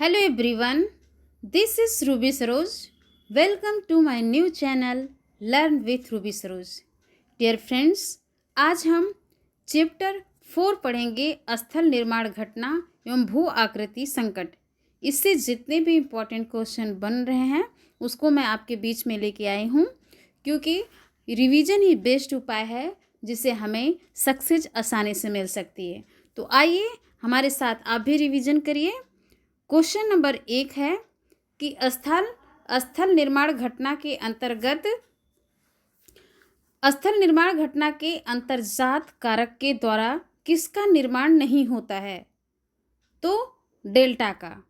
Hello everyone, this is Ruby Saroj. Welcome to my new channel Learn with Ruby Saroj. Dear friends, आज हम chapter 4 पढ़ेंगे स्थल निर्माण घटना एवं भू आकृति संकट। इससे जितने भी इम्पोर्टेंट क्वेश्चन बन रहे हैं उसको मैं आपके बीच में लेके आई हूँ, क्योंकि रिवीजन ही बेस्ट उपाय है जिससे हमें सक्सेस आसानी से मिल सकती है। तो आइए हमारे साथ आप भी रिवीजन करिए। क्वेश्चन नंबर 1 है कि स्थल निर्माण घटना के अंतर्जात कारक के द्वारा किसका निर्माण नहीं होता है? तो डेल्टा का।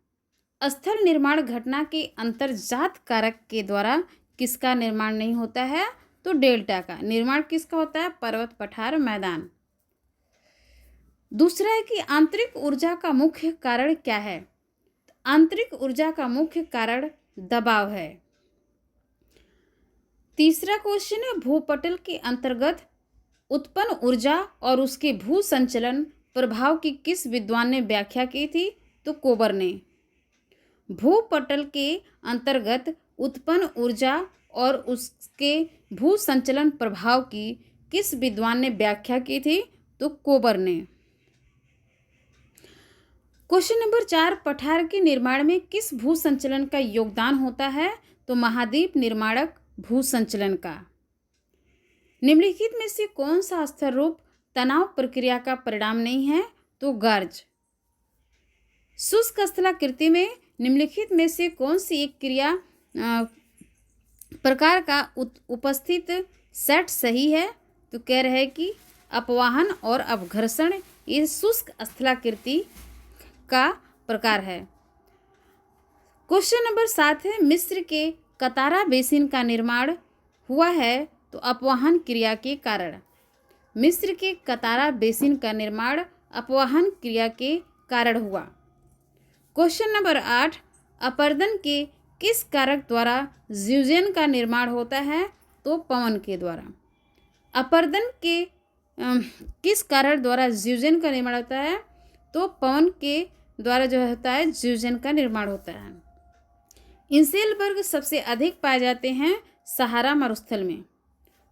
स्थल निर्माण घटना के अंतर्जात कारक के द्वारा किसका निर्माण नहीं होता है? तो डेल्टा का। निर्माण किसका होता है? पर्वत, पठार, मैदान। दूसरा है कि आंतरिक ऊर्जा का मुख्य कारण क्या है? आंतरिक ऊर्जा का मुख्य कारण दबाव है। तीसरा क्वेश्चन है भूपटल के अंतर्गत उत्पन्न ऊर्जा और उसके भू संचलन प्रभाव की किस विद्वान ने व्याख्या की थी? तो कोबर ने। भूपटल के अंतर्गत उत्पन्न ऊर्जा और उसके भू संचलन प्रभाव की किस विद्वान ने व्याख्या की थी? तो कोबर ने। क्वेश्चन नंबर 4, पठार के निर्माण में किस भू संचलन का योगदान होता है? तो महाद्वीप निर्माणक भू संचलन का। निम्नलिखित में से कौन सा स्तर रूप तनाव प्रक्रिया का परिणाम नहीं है? तो गर्ज। शुष्क स्थलाकृति में निम्नलिखित में से कौन सी एक क्रिया प्रकार का उपस्थित सेट सही है? तो कह रहे हैं कि अपवाहन और अपघर्षण ये शुष्क स्थलाकृति का प्रकार है। क्वेश्चन नंबर 7 है मिस्र के कतारा बेसिन का निर्माण हुआ है तो अपवाहन क्रिया के कारण। मिस्र के कतारा बेसिन का निर्माण अपवाहन क्रिया के कारण हुआ। क्वेश्चन नंबर 8, अपर्दन के किस कारक द्वारा ज्यूजेन का निर्माण होता है? तो पवन के द्वारा। अपर्दन के किस कारक द्वारा ज्यूजेन का निर्माण होता है? तो पवन के द्वारा जो होता है ज्यूजेन का निर्माण होता है। इंसेलबर्ग सबसे अधिक पाए जाते हैं सहारा मरुस्थल में।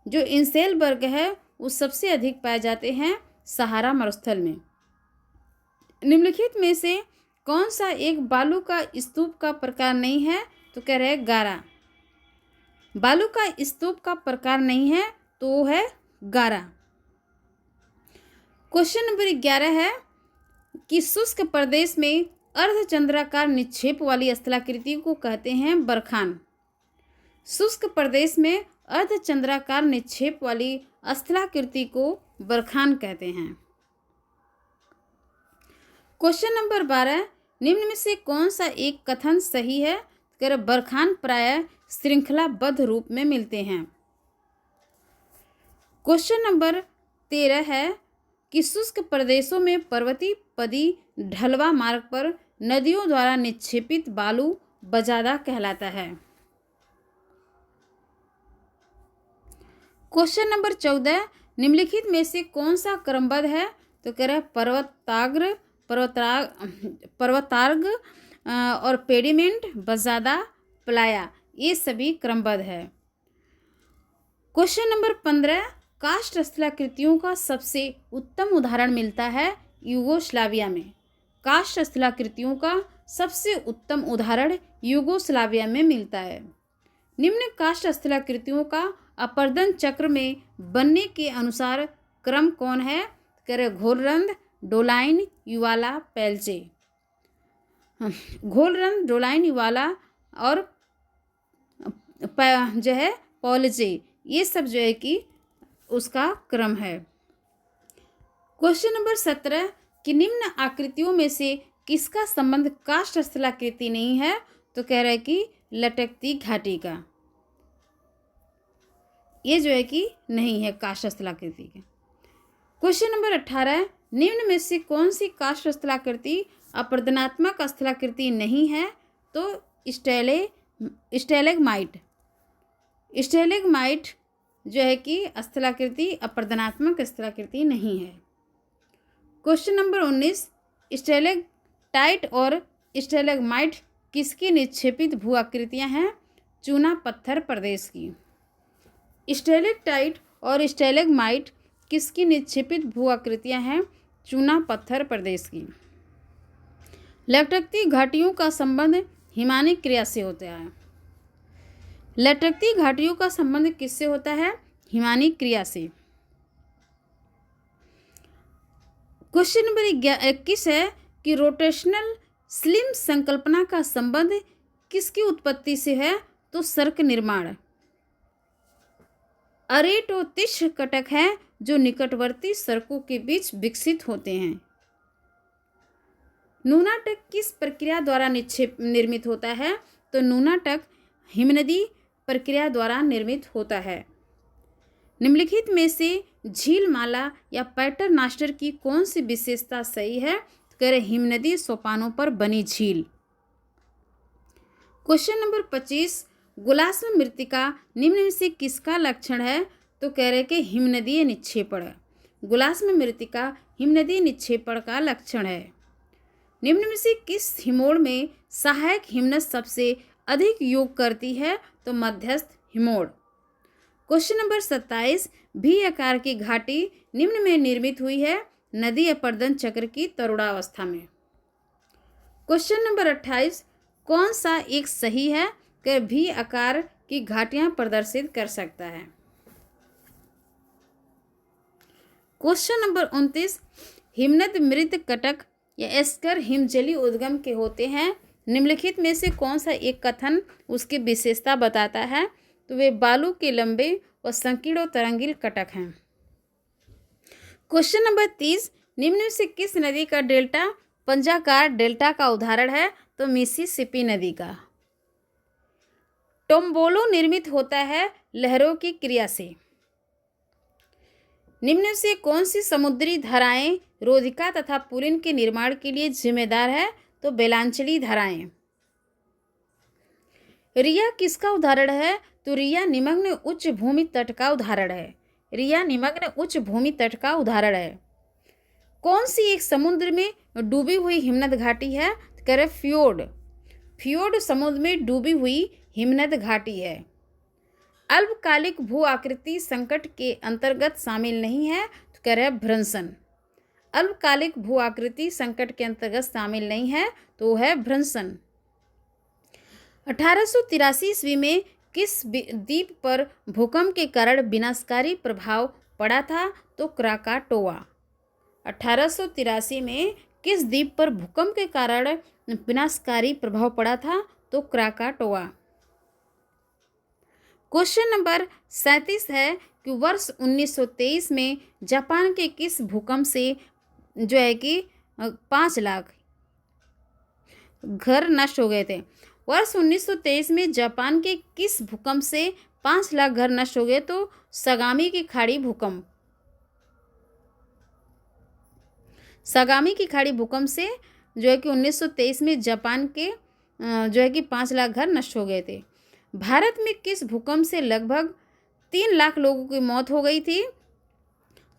जो इंसेलबर्ग है वो सबसे अधिक पाए जाते हैं सहारा मरुस्थल में। निम्नलिखित में से कौन सा एक बालू का स्तूप का प्रकार नहीं है? तो कह रहे हैं गारा। बालू का स्तूप का प्रकार नहीं है तो वो है गारा। क्वेश्चन नंबर 11 है कि शुष्क प्रदेश में अर्धचंद्राकार निक्षेप वाली स्थलाकृति को कहते हैं बरखान। शुष्क प्रदेश में अर्धचंद्राकार निक्षेप वाली स्थलाकृति को बरखान कहते हैं। क्वेश्चन नंबर 12, निम्न में से कौन सा एक कथन सही है? कर बरखान प्रायः श्रृंखलाबद्ध रूप में मिलते हैं। क्वेश्चन नंबर 13 है कि शुष्क प्रदेशों में पर्वतीय पदी ढलवा मार्ग पर नदियों द्वारा निक्षेपित बालू बजादा कहलाता है। क्वेश्चन नंबर 14, निम्नलिखित में से कौन सा क्रमबद्ध है? तो कह रहे हैं पर्वतार्ग और पेडिमेंट, बजादा, प्लाया, ये सभी क्रमबद्ध है। क्वेश्चन नंबर 15, काष्ठ स्थलाकृतियों का सबसे उत्तम उदाहरण मिलता है यूगोस्लाविया में। काष्ठ स्थलाकृतियों का सबसे उत्तम उदाहरण यूगोस्लाविया में मिलता है। निम्न काष्ठ स्थलाकृतियों का अपर्दन चक्र में बनने के अनुसार क्रम कौन है? करे घोलरंध्र, डोलाइन, युवाला, पेल्चे। घोलरंध्र, डोलाइन, युवाला और जो है पॉल्जे, ये सब जो है कि उसका क्रम है। क्वेश्चन नंबर 17 कि निम्न आकृतियों में से किसका संबंध काष्ठ स्थलाकृति नहीं है? तो कह रहा है कि लटकती घाटी का। ये जो है कि नहीं है काष्ठ स्थलाकृति का। क्वेश्चन नंबर 18, निम्न में से कौन सी काष्ठ स्थलाकृति अपर्दनात्मक स्थलाकृति नहीं है? तो स्टेलेग्माइट। स्टेलेग्माइट जो है कि स्थलाकृति अपर्दनात्मक स्थलाकृति नहीं है। क्वेश्चन नंबर 19, स्टेलेक्टाइट और स्टेलेग्माइट किसकी निक्षेपित भू आकृतियाँ हैं? चूना पत्थर प्रदेश की। स्टेलेक्टाइट और स्टेलेग्माइट किसकी निक्षेपित भू आकृतियाँ हैं? चूना पत्थर प्रदेश की। लटकती घाटियों का संबंध हिमानिक क्रिया से होता है। लटकती घाटियों का संबंध किससे होता है? हिमानिक क्रिया से। क्वेश्चन नंबर 21 है कि रोटेशनल स्लिम संकल्पना का संबंध किसकी उत्पत्ति से है? तो सर्क निर्माण। अरेट और तिष्ठ कटक है जो निकटवर्ती सर्कों के बीच विकसित होते हैं। नूनाटक किस प्रक्रिया द्वारा निर्मित होता है? तो नूनाटक हिमनदी प्रक्रिया द्वारा निर्मित होता है। निम्नलिखित में से झीलमाला या पैटरनॉस्टर की कौन सी विशेषता सही है? तो कह रहे हिमनदी सोपानों पर बनी झील। क्वेश्चन नंबर 25, गुलाश्म मृत्तिका निम्न में से किसका लक्षण है? तो कह रहे कि हिमनदीय निक्षेपण। गुलाश्म मृत्तिका हिमनदीय निक्षेपण का लक्षण है। निम्न में से किस हिमोड़ में सहायक हिमनद सबसे अधिक योग करती है? तो मध्यस्थ हिमोड़। क्वेश्चन नंबर 27, भी आकार की घाटी निम्न में निर्मित हुई है नदी अपर्दन चक्र की तरुणावस्था में। क्वेश्चन नंबर 28, कौन सा एक सही है कि भी आकार की घाटियां प्रदर्शित कर सकता है? क्वेश्चन नंबर 29, हिमनद मृत कटक या एस्कर हिमजली उद्गम के होते हैं। निम्नलिखित में से कौन सा एक कथन उसकी विशेषता बताता है? तो वे बालू के लंबे व संकीर्ण तरंगिल कटक हैं। क्वेश्चन नंबर 30, निम्न में से किस नदी का डेल्टा पंजाकार डेल्टा का उदाहरण है? तो मिसिसिपी नदी का। टोम्बोलो निर्मित होता है लहरों की क्रिया से। निम्न में से कौन सी समुद्री धाराएं रोधिका तथा पुलिन के निर्माण के लिए जिम्मेदार है? तो बेलांचली धाराएं। रिया किसका उदाहरण है? तो रिया निमग्न उच्च भूमि तट का उदाहरण है। रिया निमग्न उच्च भूमि तट का उदाहरण है। कौन सी एक समुद्र में डूबी हुई हिमनद घाटी है? तो कह रहे फ्योर्ड। फ्योर्ड समुद्र में डूबी हुई हिमनद घाटी है। अल्पकालिक भू आकृति संकट के अंतर्गत शामिल नहीं है, तो कह रहे भ्रंशन। अल्पकालिक भू आकृति संकट के अंतर्गत शामिल नहीं है, तो है भ्रंशन। 1883 ईस्वी में किस द्वीप पर भूकंप के कारण विनाशकारी प्रभाव पड़ा था? तो क्राकाटोआ। 1883 में किस द्वीप पर भूकंप के कारण विनाशकारी प्रभाव पड़ा था? तो क्राकाटोआ। क्वेश्चन नंबर 37 है कि वर्ष 1923 में जापान के किस भूकंप से जो है कि 5 लाख घर नष्ट हो गए थे? वर्ष 1923 में जापान के किस भूकंप से 5 लाख घर नष्ट हो गए? तो सगामी की खाड़ी भूकंप। सगामी की खाड़ी भूकंप से जो है कि 1923 में जापान के जो है कि 5 लाख घर नष्ट हो गए थे। भारत में किस भूकंप से लगभग 3 लाख लोगों की मौत हो गई थी?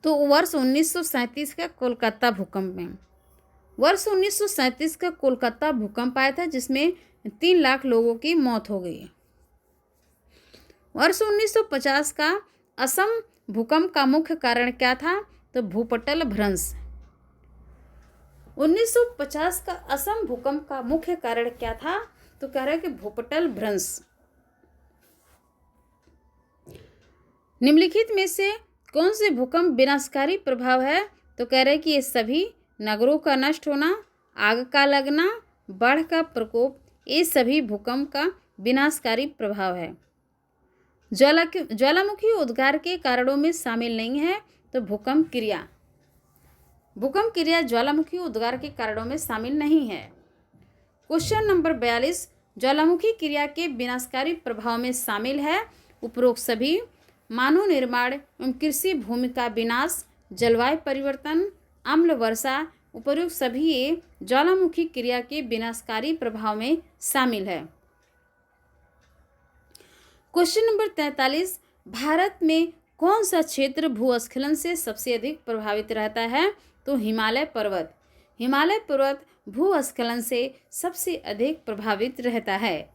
तो वर्ष 1937 का कोलकाता भूकंप में। वर्ष 1937 का कोलकाता भूकंप आया था जिसमें 3 लाख लोगों की मौत हो गई। वर्ष 1950 का असम भूकंप का मुख्य कारण क्या था? तो भूपटल भ्रंश। 1950 का असम भूकंप का मुख्य कारण क्या था? तो कह रहा है कि भूपटल भ्रंश। निम्नलिखित में से कौन से भूकंप विनाशकारी प्रभाव है? तो कह रहे हैं कि ये सभी नगरों का नष्ट होना, आग का लगना, बाढ़ का प्रकोप, ये सभी भूकंप का विनाशकारी प्रभाव है। ज्वालामुखी उद्गार के कारणों में शामिल नहीं है, तो भूकंप क्रिया। भूकंप क्रिया ज्वालामुखी उद्गार के कारणों में शामिल नहीं है। क्वेश्चन नंबर 42, ज्वालामुखी क्रिया के विनाशकारी प्रभाव में शामिल है उपरोक्त सभी: मानव निर्माण एवं कृषि भूमि का विनाश, जलवायु परिवर्तन, अम्ल वर्षा। उपरोक्त सभी ये ज्वालामुखी क्रिया के विनाशकारी प्रभाव में शामिल है। क्वेश्चन नंबर 43, भारत में कौन सा क्षेत्र भूस्खलन से सबसे अधिक प्रभावित रहता है? तो हिमालय पर्वत। हिमालय पर्वत भूस्खलन से सबसे अधिक प्रभावित रहता है।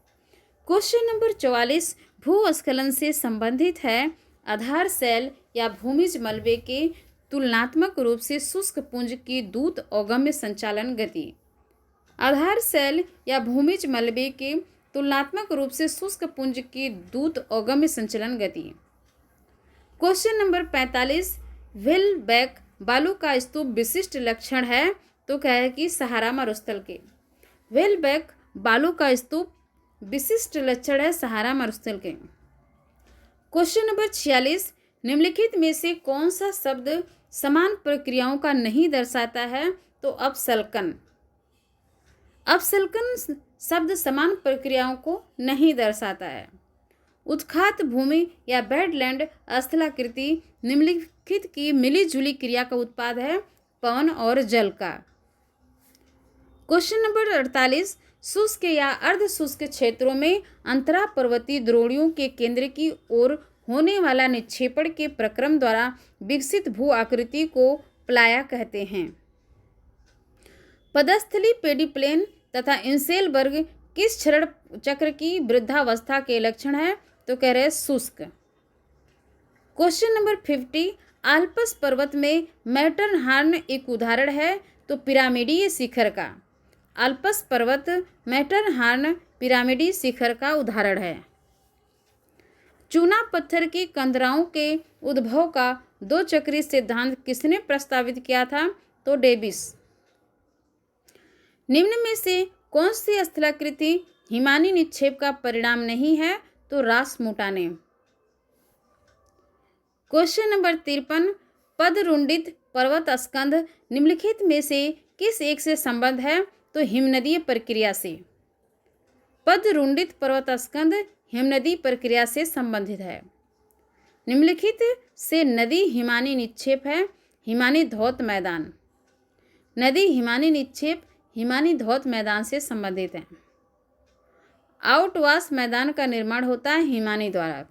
क्वेश्चन नंबर 44 भूस्खलन से संबंधित है। आधार सेल या भूमिज मलबे के तुलनात्मक रूप से शुष्क पुंज की दूत अवगम्य संचालन गति। आधार सेल या भूमिज मलबे के तुलनात्मक रूप से शुष्क पुंज की दूत अवगम्य संचलन गति। क्वेश्चन नंबर 45 व्हीलबैक बालू का स्तूप विशिष्ट लक्षण है, तो क्या है कि सहारा मरुस्थल के। व्हीलबैक बालू का स्तूप विशिष्ट लक्षण है सहारा मरुस्थल के। क्वेश्चन नंबर 46 निम्नलिखित में से कौन सा शब्द समान प्रक्रियाओं का नहीं दर्शाता है, तो अपसल्कन। अपसल्कन शब्द समान प्रक्रियाओं को नहीं दर्शाता है। उत्खात भूमि या बेडलैंड स्थलाकृति निम्नलिखित की मिलीजुली क्रिया का उत्पाद है, पवन और जल का। क्वेश्चन नंबर 48 शुष्क या अर्ध शुष्क क्षेत्रों में अंतरा पर्वतीय द्रोणियों के केंद्र की ओर होने वाला निक्षेपण के प्रक्रम द्वारा विकसित भू आकृति को प्लाया कहते हैं। पदस्थली पेडिप्लेन तथा इंसेलबर्ग किस क्षरण चक्र की वृद्धावस्था के लक्षण है, तो कह रहे हैं शुष्क। क्वेश्चन नंबर 50 आल्प्स पर्वत में मैटरहार्न एक उदाहरण है, तो पिरामिडीय शिखर का। आल्प्स पर्वत मैटरहार्न पिरामिडीय शिखर का उदाहरण है। चूना पत्थर की कंदराओं के उद्भव का दो चक्रीय सिद्धांत किसने प्रस्तावित किया था, तो डेविस। निम्न में से कौन सी स्थलाकृति हिमानी निक्षेप का परिणाम नहीं है, तो रासमुटा ने। क्वेश्चन नंबर 53 पदरुंडित पर्वत स्कंध निम्नलिखित में से किस एक से संबंध है, तो हिमनदीय प्रक्रिया से। पदरुंडित पर्वत स्कंध हिमनदी प्रक्रिया से संबंधित है। निम्नलिखित से नदी हिमानी निक्षेप है, हिमानी धौत मैदान। नदी हिमानी निक्षेप हिमानी धौत मैदान से संबंधित है। आउटवाश मैदान का निर्माण होता है हिमानी द्वारा।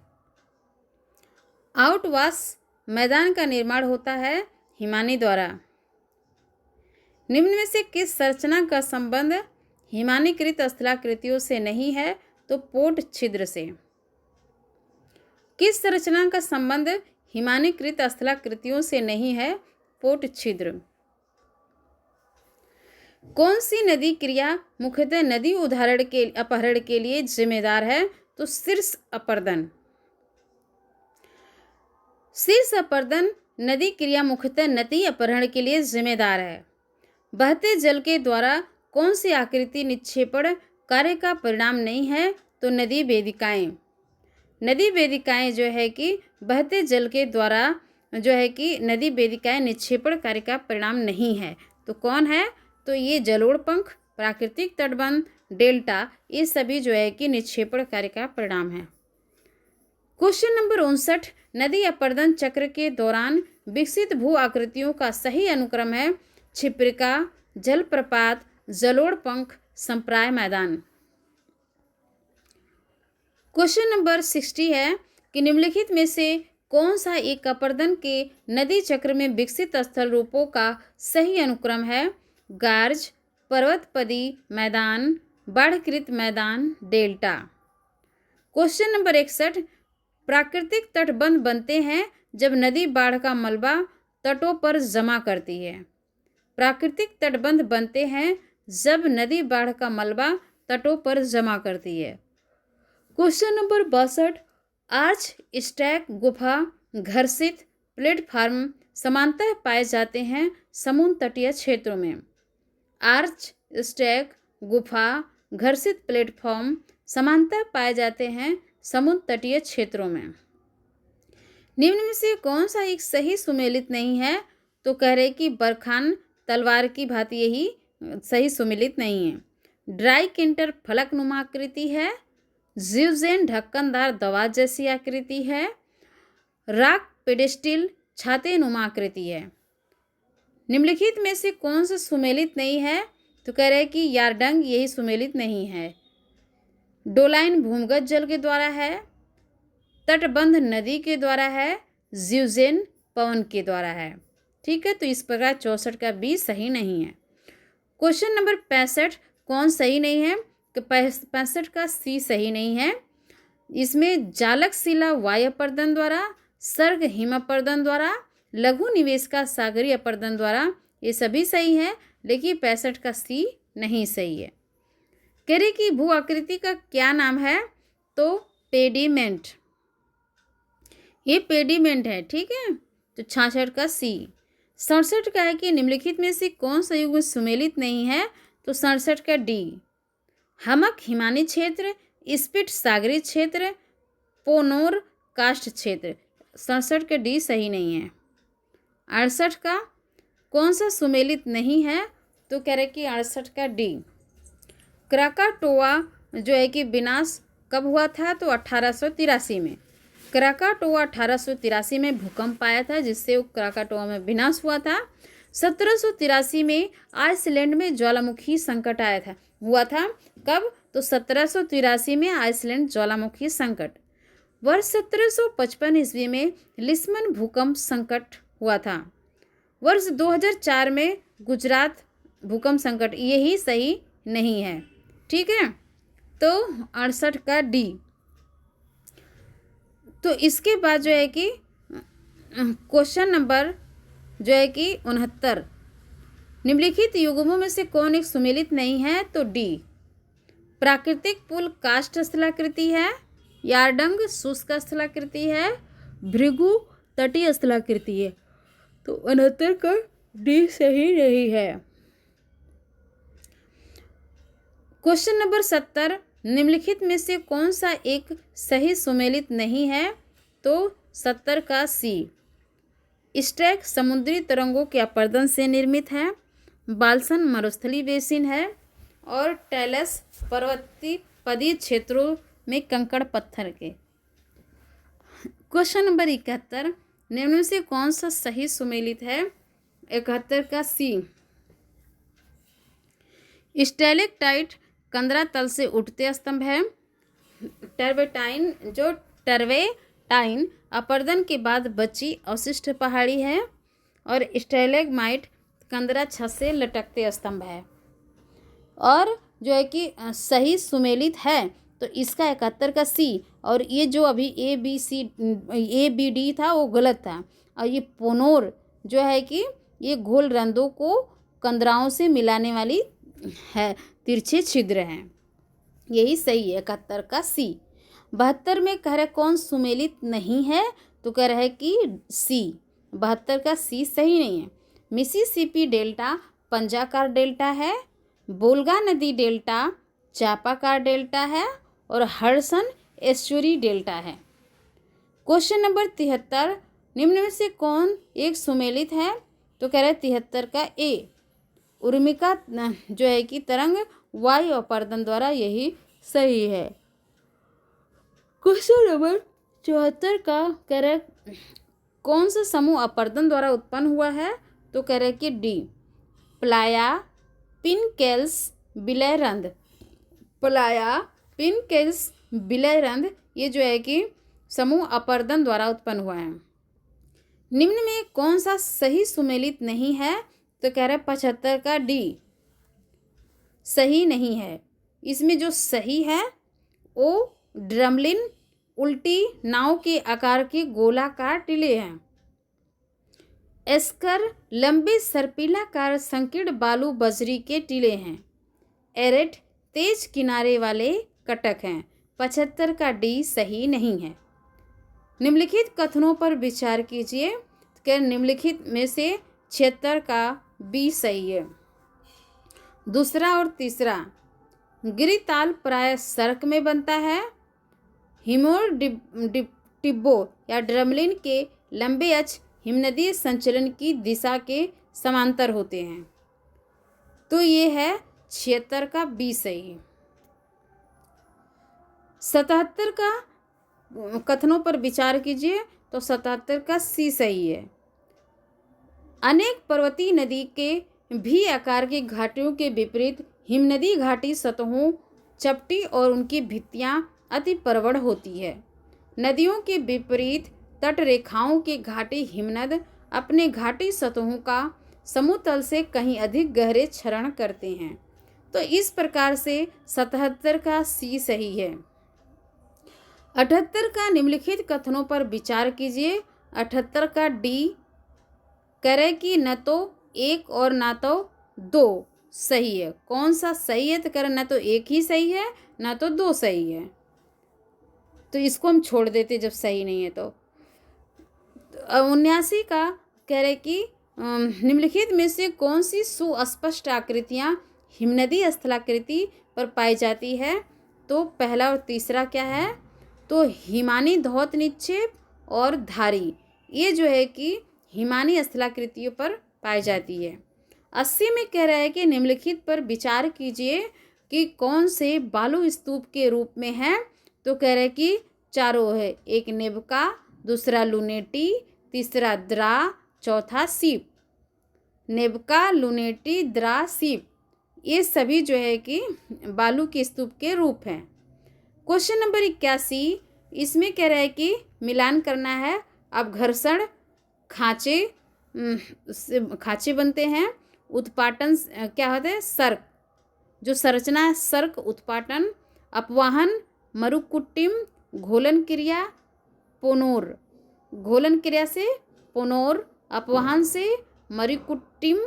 आउटवाश मैदान का निर्माण होता है हिमानी द्वारा। निम्न में से किस संरचना का संबंध हिमानीकृत स्थलाकृतियों से नहीं है, तो पोट छिद्र से। किस संरचना का संबंध हिमानीकृत स्थलाकृतियों से नहीं है, पोट छिद्र। कौन सी नदी क्रिया मुख्यतः नदी अपहरण के लिए जिम्मेदार है, तो शीर्ष अपर्दन। शीर्ष अपर्दन नदी क्रिया मुख्यतः नदी अपहरण के लिए जिम्मेदार है। बहते जल के द्वारा कौन सी आकृति निक्षेपण कार्य का परिणाम नहीं है, तो नदी वेदिकाएं। नदी वेदिकाएं जो है कि बहते जल के द्वारा जो है कि नदी वेदिकाएं निक्षेपण कार्य का परिणाम नहीं है, तो कौन है, तो ये जलोढ़ पंख, प्राकृतिक तटबंध, डेल्टा, ये सभी जो है कि निक्षेपण कार्य का परिणाम है। क्वेश्चन नंबर 59 नदी अपरदन चक्र के दौरान विकसित भू आकृतियों का सही अनुक्रम है क्षिप्रिका, जलप्रपात, जलोढ़ पंख, संप्राय मैदान। क्वेश्चन नंबर 60 है कि निम्नलिखित में से कौन सा एक अपरदन के नदी चक्र में विकसित स्थल रूपों का सही अनुक्रम है, गार्ज, पर्वतपदी मैदान, बाढ़कृत मैदान, डेल्टा। क्वेश्चन नंबर 61 प्राकृतिक तटबंध बनते हैं जब नदी बाढ़ का मलबा तटों पर जमा करती है। प्राकृतिक तटबंध बनते हैं जब नदी बाढ़ का मलबा तटों पर जमा करती है। क्वेश्चन नंबर 62 आर्च, स्टैक, गुफा, घर्षित प्लेटफार्म समानतः पाए जाते हैं समुद्र तटीय क्षेत्रों में। आर्च, स्टैक, गुफा, घर्षित प्लेटफॉर्म समानतः पाए जाते हैं समुद्र तटीय क्षेत्रों में। निम्न में से कौन सा एक सही सुमेलित नहीं है, तो कह रहे कि बरखान तलवार की भांति यही सही सुमेलित नहीं है। ड्राई किंटर फलकनुमा आकृति है। जिवजेन ढक्कनदार दवा जैसी आकृति है। राक पेडेस्टिल छाते नुमा आकृति है। निम्नलिखित में से कौन सा सुमेलित नहीं है, तो कह रहे कि यारडंग यही सुमेलित नहीं है। डोलाइन भूमिगत जल के द्वारा है। तटबंध नदी के द्वारा है। जिवजेन पवन के द्वारा है। ठीक है, तो इस प्रकार 64 का बी सही नहीं है। क्वेश्चन नंबर 65 कौन सही नहीं है? 65 का सी सही नहीं है। इसमें जालक शिला वायु अपर्दन द्वारा, सर्ग हिम अपर्दन द्वारा, लघु निवेश का सागरीय अपर्दन द्वारा, ये सभी सही है, लेकिन 65 का सी नहीं सही है। कह रही कि भू आकृति का क्या नाम है? तो पेडिमेंट, ये पेडिमेंट है, ठीक है। तो 66 का सी। 67 का है कि निम्नलिखित में से कौन सा युग्म सुमेलित नहीं है? तो 67 का डी। हमक हिमानी क्षेत्र, स्पिट सागरी क्षेत्र, पोनोर कास्ट क्षेत्र, 67 का डी सही नहीं है। 68 का कौन सा सुमेलित नहीं है? तो कह रहे कि 68 का डी। क्राकाटोआ जो है कि विनाश कब हुआ था? तो 1883 में। क्राकाटोआ 1883 में भूकंप आया था, जिससे वो क्राकाटोआ में विनाश हुआ था। 1783 में आइसलैंड में ज्वालामुखी संकट आया था, हुआ था। कब? तो 1783 में आइसलैंड ज्वालामुखी संकट। वर्ष 1755 ईस्वी में लिस्बन भूकंप संकट हुआ था। वर्ष 2004 में गुजरात भूकंप संकट, यही सही नहीं है, ठीक है। तो 68 का डी। तो इसके बाद जो है कि क्वेश्चन नंबर जो है कि 69, निम्नलिखित युग्मों में से कौन एक सुमेलित नहीं है? तो डी। प्राकृतिक पुल काष्ठ स्थलाकृति है, यारडंग शुष्क स्थलाकृति है, भृगु तटीय स्थलाकृति है। तो 69 का डी सही नहीं है। क्वेश्चन नंबर 70, निम्नलिखित में से कौन सा एक सही सुमेलित नहीं है? तो 70 का सी। स्ट्रैक समुद्री तरंगों के अपर्दन से निर्मित है, बाल्सन मरुस्थलीय बेसिन है, और टेलस पर्वतीय पदीय क्षेत्रों में कंकड़ पत्थर के। क्वेश्चन नंबर 71, निम्न में से कौन सा सही सुमेलित है? 71 का सी। स्टैलेक्टाइट कंदरा तल से उठते स्तंभ है। टर्वेटाइन अपर्दन के बाद बची अवशिष्ट पहाड़ी है, और स्टैलेग्माइट कंदरा छत से लटकते स्तंभ है। और जो है कि सही सुमेलित है तो इसका 71 का सी, और ये जो अभी ए बी डी था वो गलत था। और ये पोनोर जो है कि ये घोल रंध्रों को कंदराओं से मिलाने वाली है, तिरछे छिद्र हैं, यही सही है 71 का सी। 72 में कह रहे कौन सुमेलित नहीं है? तो कह रहा है कि सी। 72 का सी सही नहीं है। मिसिसिपी डेल्टा पंजाकार डेल्टा है, बोल्गा नदी डेल्टा चापाकार डेल्टा है, और हडसन एस्चुरी डेल्टा है। क्वेश्चन नंबर 73, निम्न में से कौन एक सुमेलित है? तो कह रहे 73 का ए। उर्मिका जो है कि तरंग वायु अपर्दन द्वारा, यही सही है। क्वेश्चन नंबर 74 का कह रहे कौन सा समूह अपर्दन द्वारा उत्पन्न हुआ है? तो कह रहे कि डी। प्लाया पिनकेल्स विलयरंध्र, प्लाया पिनकेल्स विलयरंध्र, ये जो है कि समूह अपर्दन द्वारा उत्पन्न हुआ है। निम्न में कौन सा सही सुमेलित नहीं है? तो कह रहे 75 का डी सही नहीं है। इसमें जो सही है वो ड्रमलिन उल्टी नाव के आकार के गोलाकार टीले हैं। एस्कर लंबे सर्पिलाकार संकीर्ण बालू बजरी के टीले हैं। एरेट तेज किनारे वाले कटक हैं। 75 का डी सही नहीं है। निम्नलिखित कथनों पर विचार कीजिए कि निम्नलिखित में से 76 का बी सही है। दूसरा और तीसरा, गिरिताल प्राय सड़क में बनता है। हिमोर टिब्बो या ड्रमलिन के लंबे अक्ष हिमनदीय संचलन की दिशा के समांतर होते हैं। तो ये है 76 का बी सही। 77 का कथनों पर विचार कीजिए तो 77 का सी सही है। अनेक पर्वतीय नदी के भी आकार की घाटियों के विपरीत हिमनदी घाटी सतहों चपटी और उनकी भित्तियां अति प्रवण होती है। नदियों के विपरीत तट रेखाओं के घाटी हिमनद अपने घाटी सतहों का समतल से कहीं अधिक गहरे क्षरण करते हैं। तो इस प्रकार से 77 का सी सही है। 78 का निम्नलिखित कथनों पर विचार कीजिए। 78 का डी कह रहे कि न तो एक और ना तो दो सही है। कौन सा सही है? तो कह रहे न तो एक ही सही है ना तो दो सही है, तो इसको हम छोड़ देते जब सही नहीं है तो। 79 का कह रहे कि निम्नलिखित में से कौन सी सुस्पष्ट आकृतियां हिमनदी स्थलाकृति पर पाई जाती है? तो पहला और तीसरा क्या है? तो हिमानी धौत निक्षेप और धारी, ये जो है कि हिमानी स्थलाकृतियों पर पाई जाती है। 80 में कह रहा है कि निम्नलिखित पर विचार कीजिए कि कौन से बालू स्तूप के रूप में है? तो कह रहे कि चारों है, एक नेबका, दूसरा लुनेटी, तीसरा द्रा, चौथा सीप। नेबका, लुनेटी, द्रा, सीप, ये सभी जो है कि बालू के स्तूप के रूप हैं। क्वेश्चन नंबर 81, इसमें कह रहा है कि मिलान करना है। अब घर्षण खांचे बनते हैं। उत्पाटन क्या होता है? सर्क, जो संरचना है सर्क उत्पाटन। अपवाहन मरुकुट्टिम, घोलन क्रिया पोनोर, घोलन क्रिया से पोनोर, अपवाहन से मरुकुट्टिम,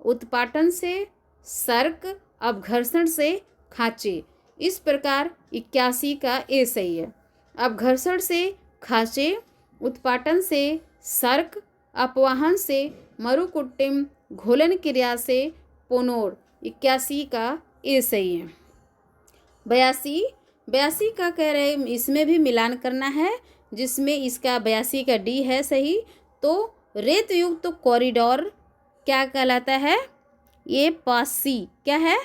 उत्पाटन से सर्क, अपघर्षण से खांचे। इस प्रकार 81 का ए सही है। अब घर्षण से खांचे, उत्पाटन से सर्क, अपवाहन से मरुकुट्टिम, घोलन क्रिया से पोनोर, 81 का ए सही है। 82 का कह रहे इसमें भी मिलान करना है, जिसमें इसका 82 का डी है सही। तो रेत युक्त तो कॉरिडोर क्या कहलाता है? ये पासी क्या है?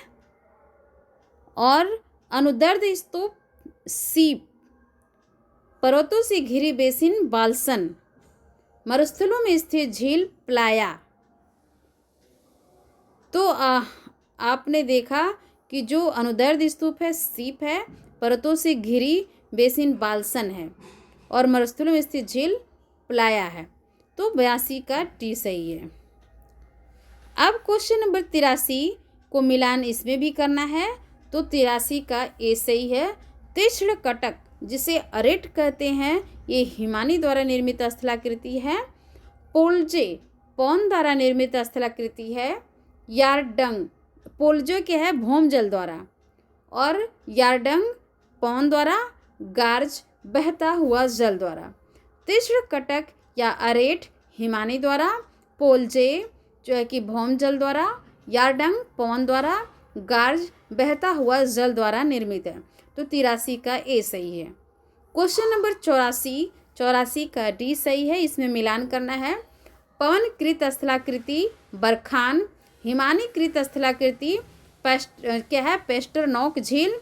और अनुदर्द स्तूप सीप, पर्वतों से घिरी बेसिन बाल्सन, मरुस्थलों में स्थित झील प्लाया। तो आपने देखा कि जो अनुदर्द स्तूप है सीप है, पर्वतों से घिरी बेसिन बाल्सन है और मरुस्थलों में स्थित झील प्लाया है। तो 82 का टी सही है। अब क्वेश्चन नंबर 83 को मिलान इसमें भी करना है। तो 83 का ए सही है। तीक्ष्ण कटक, जिसे अरेट कहते हैं, ये हिमानी द्वारा निर्मित स्थलाकृति है। पोल्जे पौन द्वारा निर्मित स्थलाकृति है। यारडंग, पोल्जे के है भौमजल द्वारा, और यारडंग पौन द्वारा, गार्ज बहता हुआ जल द्वारा। तीक्ष्ण कटक या अरेट हिमानी द्वारा, पोल्जे जो है कि भौमजल द्वारा, यारडंग पौन द्वारा, गार्ज बहता हुआ जल द्वारा निर्मित है। तो 83 का ए सही है। क्वेश्चन नंबर 84 का डी सही है। इसमें मिलान करना है। पवनकृत स्थलाकृति बरखान, हिमानीकृत स्थलाकृति क्या है? पेस्टरनॉक झील,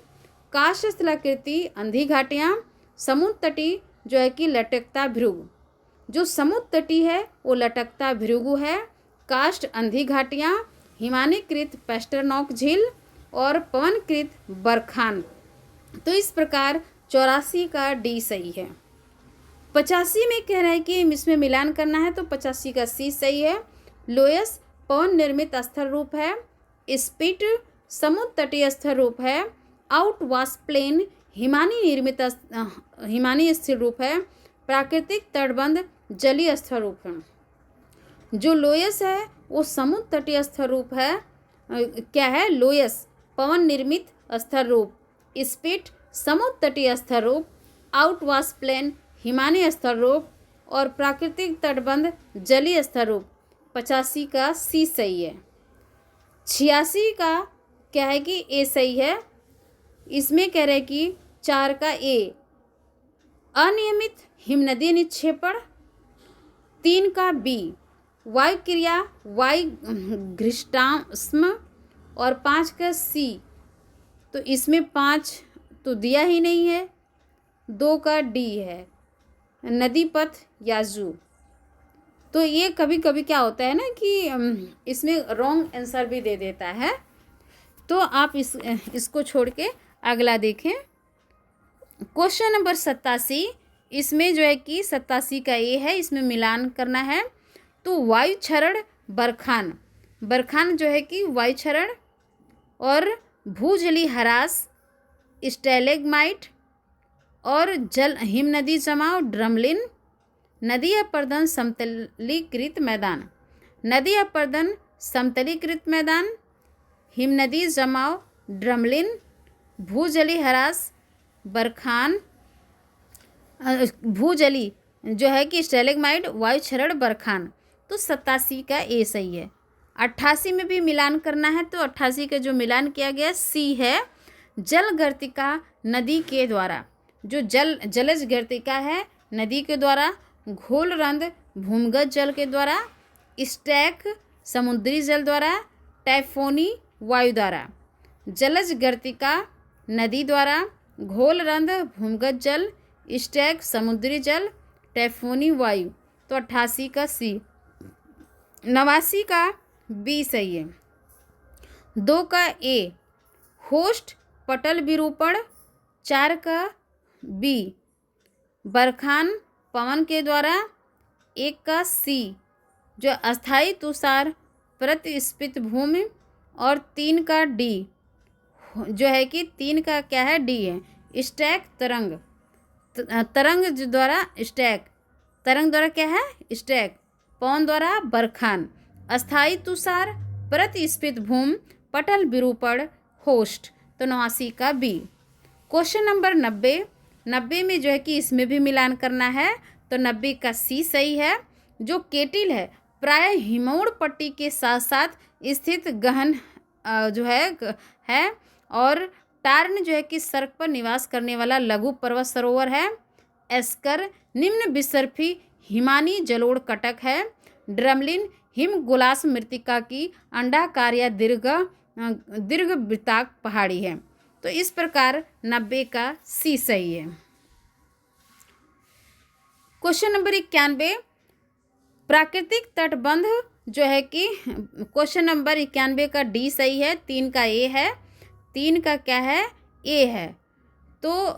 काष्ठ स्थलाकृति अंधी घाटियाँ, समुद्र तटी जो है कि लटकता भृगु। जो समुद्र तटी है वो लटकता भृगु है, काष्ठ अंधी घाटियाँ, हिमानीकृत पेस्टरनॉक झील और पवनकृत बरखान। तो इस प्रकार 84 का डी सही है। 85 में कह रहा है कि इसमें मिलान करना है, तो 85 का सी सही है। लोयस पवन निर्मित स्थल रूप है। स्पिट समुद्र तटीय स्थल रूप है। आउटवाश प्लेन हिमानी स्थिर रूप है। प्राकृतिक तटबंध जलीय स्थल रूप है। जो लोयस है वो समुद्र तटीय स्थल रूप है। क्या है? लोयस पवन निर्मित स्थल रूप, स्पिट समुद्र तटीय स्थल रूप, आउटवाश प्लेन हिमानी स्थल रूप और प्राकृतिक तटबंध जलीय स्थल रूप। 85 का सी सही है। 86 का क्या है कि ए सही है। इसमें कह रहे कि 4 का ए अनियमित हिमनदी निक्षेपण। 3 का बी वायु क्रिया वायु घृष्टास्म और 5 का सी। तो इसमें 5 तो दिया ही नहीं है। 2 का डी है नदी पथ याजू। तो ये कभी कभी क्या होता है ना कि इसमें रॉन्ग आंसर भी दे देता है, तो आप इसको छोड़ के अगला देखें। क्वेश्चन नंबर 87, इसमें जो है कि 87 का ये है, इसमें मिलान करना है। तो वायु क्षरण बरखान बरखान जो है कि वायुक्षरण, और भूजली ह्रास स्टैलेग्माइट, और जल हिम नदी जमाव ड्रमलिन। नदी अपरदन समतलीकृत मैदान, नदी अपरदन समतलीकृत मैदान, हिम नदी जमाव ड्रमलिन, भूजली ह्रास बरखान, भूजली जो है कि स्टैलेग्माइट, वायुक्षरण, बरखान। तो 87 का ए सही है। 88 में भी मिलान करना है, तो 88 का जो मिलान किया गया सी है, जल गर्तिका नदी के द्वारा। जो जलज गर्तिका है नदी के द्वारा, घोलरंध भूमिगत जल के द्वारा, स्टैक समुद्री जल द्वारा, टाइफोनी वायु द्वारा। जलज गर्तिका नदी द्वारा, घोलरंध भूमिगत जल, स्टैक समुद्री जल, टाइफोनी वायु। तो 88 का सी। 89 का बी सही है। 2 का ए होस्ट पटल विरूपण, 4 का बी बरखान पवन के द्वारा, 1 का सी जो अस्थायी तुषार प्रतिस्फित भूमि, और 3 का डी जो है कि 3 का क्या है, डी है स्टैक तरंग। तरंग द्वारा स्टैक, तरंग द्वारा क्या है, स्टैक, पवन द्वारा बरखान, अस्थायी तुषार प्रतिस्फित भूमि, पटल विरूपण, होस्ट। तो 89 का बी। क्वेश्चन नंबर 90 में जो है कि इसमें भी मिलान करना है, तो 90 का सी सही है। जो केटिल है प्राय हिमौड़ पट्टी के साथ साथ स्थित गहन जो है और टार्न जो है कि सड़क पर निवास करने वाला लघु पर्वत सरोवर है। एस्कर निम्न विसर्फी हिमानी जलोढ़ कटक है। ड्रमलिन हिम गुलास मृत्तिका की अंडाकार या दीर्घ वृत्ताकार पहाड़ी है। तो इस प्रकार 90 का सी सही है। क्वेश्चन नंबर 91 प्राकृतिक तटबंध जो है कि क्वेश्चन नंबर 91 का डी सही है, 3 का ए है, 3 का क्या है, ए है। तो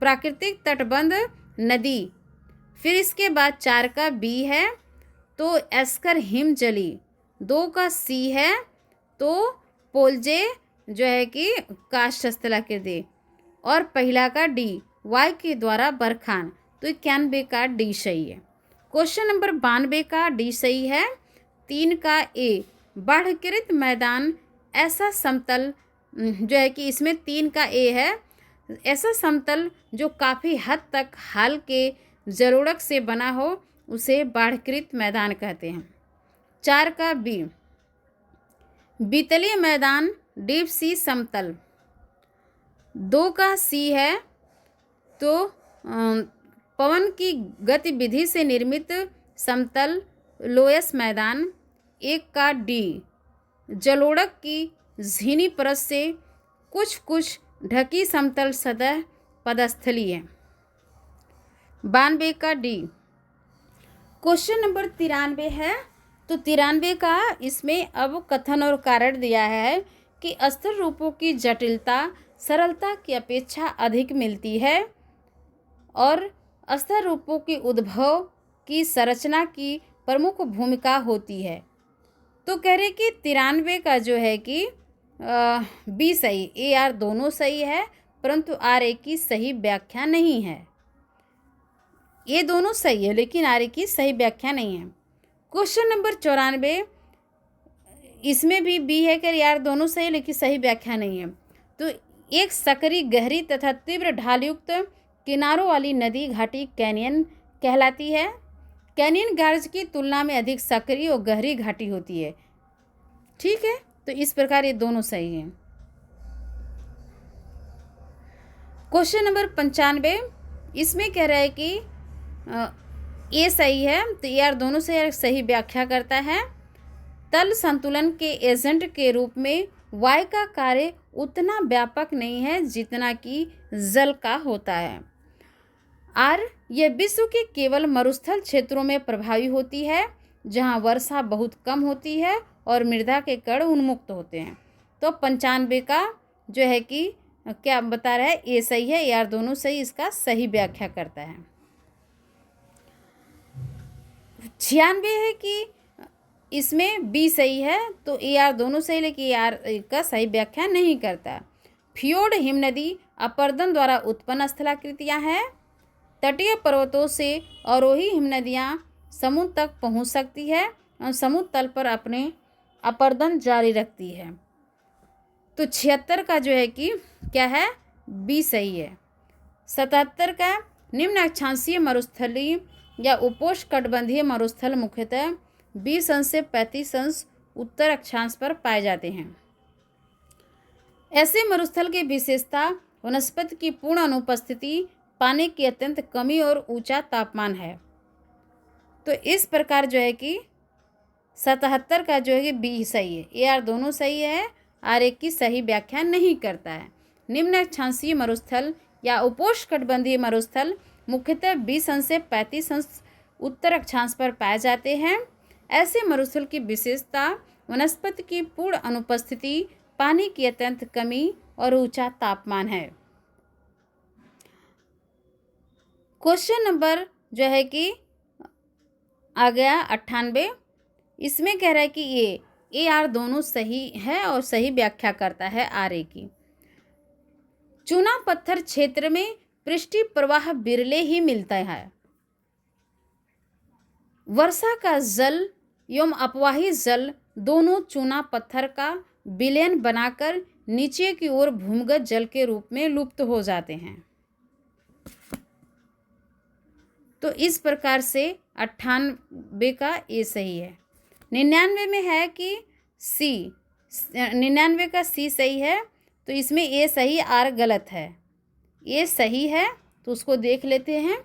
प्राकृतिक तटबंध नदी, फिर इसके बाद 4 का बी है, तो एस्कर हिमजली, 2 का सी है, तो पोलजे जो है कि काष्ठ स्थलाकृति, और पहला का डी वायु के द्वारा बरखान। तो 91 का डी सही है। क्वेश्चन नंबर 92 का डी सही है, 3 का ए बाढ़कृत मैदान ऐसा समतल जो है कि इसमें 3 का ए है, ऐसा समतल जो काफ़ी हद तक हाल के जलोढ़ से बना हो उसे बाढ़कृत मैदान कहते हैं। 4 का बी बीतलीय मैदान डीप सी समतल, 2 का सी है, तो पवन की गतिविधि से निर्मित समतल लोयस मैदान। 1 का डी जलोढ़ की झीनी परत से कुछ ढकी समतल सतह पदस्थली है। 92 का डी। क्वेश्चन नंबर 93 है, तो 93 का इसमें अब कथन और कारण दिया है कि अस्थिर रूपों की जटिलता सरलता की अपेक्षा अधिक मिलती है और अस्थिर रूपों के उद्भव की संरचना की प्रमुख भूमिका होती है। तो कह रहे कि 93 का जो है कि बी सही, ए आर दोनों सही है, परंतु आर ए की सही व्याख्या नहीं है। ये दोनों सही है लेकिन आर ए की सही व्याख्या नहीं है। क्वेश्चन नंबर 94 इसमें भी बी है कि यार दोनों सही लेकिन सही व्याख्या नहीं है। तो एक सकरी गहरी तथा तीव्र ढालयुक्त किनारों वाली नदी घाटी कैनियन कहलाती है। कैनियन गार्ज की तुलना में अधिक सकरी और गहरी घाटी होती है। ठीक है, तो इस प्रकार ये दोनों सही हैं। क्वेश्चन नंबर 95 इसमें कह रहा है कि ए सही है, तो यार दोनों से सही व्याख्या करता है। तल संतुलन के एजेंट के रूप में वायु का कार्य उतना व्यापक नहीं है जितना कि जल का होता है। आर यह विश्व के केवल मरुस्थल क्षेत्रों में प्रभावी होती है जहां वर्षा बहुत कम होती है और मृदा के कण उन्मुक्त होते हैं। तो 95 का जो है कि क्या बता रहा है, ए सही है, यार दोनों सही, इसका सही व्याख्या करता है। 96 है कि इसमें बी सही है, तो ए आर दोनों सही, लेकिन ए आर का सही व्याख्या नहीं करता। फ्योर्ड हिमनदी अपरदन द्वारा उत्पन्न स्थलाकृतियाँ हैं। तटीय पर्वतों से अवरोही हिमनदियाँ समुद्र तक पहुँच सकती है और समुद्र तल पर अपने अपरदन जारी रखती है। तो 76 का जो है कि क्या है, बी सही है। 77 का निम्न अक्षांशीय मरुस्थलीय या उपोष्णकटिबंधीय मरुस्थल मुख्यतः 20 अंश से 35 अंश उत्तर अक्षांश पर पाए जाते हैं। ऐसे मरुस्थल की विशेषता वनस्पति की पूर्ण अनुपस्थिति, पानी की अत्यंत कमी और ऊंचा तापमान है। तो इस प्रकार जो है कि 77 का जो है कि बी सही है। ए आर दोनों सही है, आर एक की सही व्याख्या नहीं करता है। निम्न अक्षांशीय मरुस्थल या उपोष्णकटिबंधीय मरुस्थल मुख्यतः 20 अंश से 35 अंश उत्तर अक्षांश पर पाए जाते हैं। ऐसे मरुस्थल की विशेषता वनस्पति की पूर्ण अनुपस्थिति, पानी की अत्यंत कमी और ऊंचा तापमान है। क्वेश्चन नंबर जो है कि आ गया 98। इसमें कह रहा है कि ये ए आर दोनों सही है और सही व्याख्या करता है आर ए की। चूना पत्थर क्षेत्र में पृष्ठीय प्रवाह बिरले ही मिलता है। वर्षा का जल एवं अपवाही जल दोनों चूना पत्थर का विलयन बनाकर नीचे की ओर भूमिगत जल के रूप में लुप्त हो जाते हैं। तो इस प्रकार से 98 का ए सही है। 99 में है कि सी, 99 का सी सही है, तो इसमें ए सही आर गलत है। ए सही है तो उसको देख लेते हैं।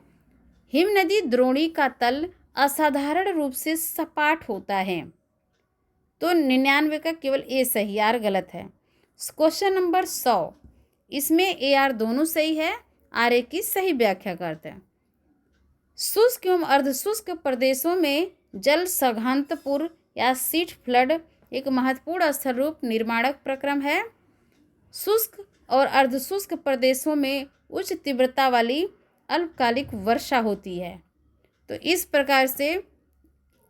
हिमनदी द्रोणी का तल असाधारण रूप से सपाट होता है, तो 99 का केवल ए सही, आर गलत है। क्वेश्चन नंबर 100, इसमें ए आर दोनों सही है, आर ए की सही व्याख्या करते हैं। शुष्क एवं अर्धशुष्क प्रदेशों में जल सघनतापूर्ण या सीट फ्लड एक महत्वपूर्ण स्थल रूप निर्माणक प्रक्रम है। शुष्क और अर्धशुष्क प्रदेशों में उच्च तीव्रता वाली अल्पकालिक वर्षा होती है। तो इस प्रकार से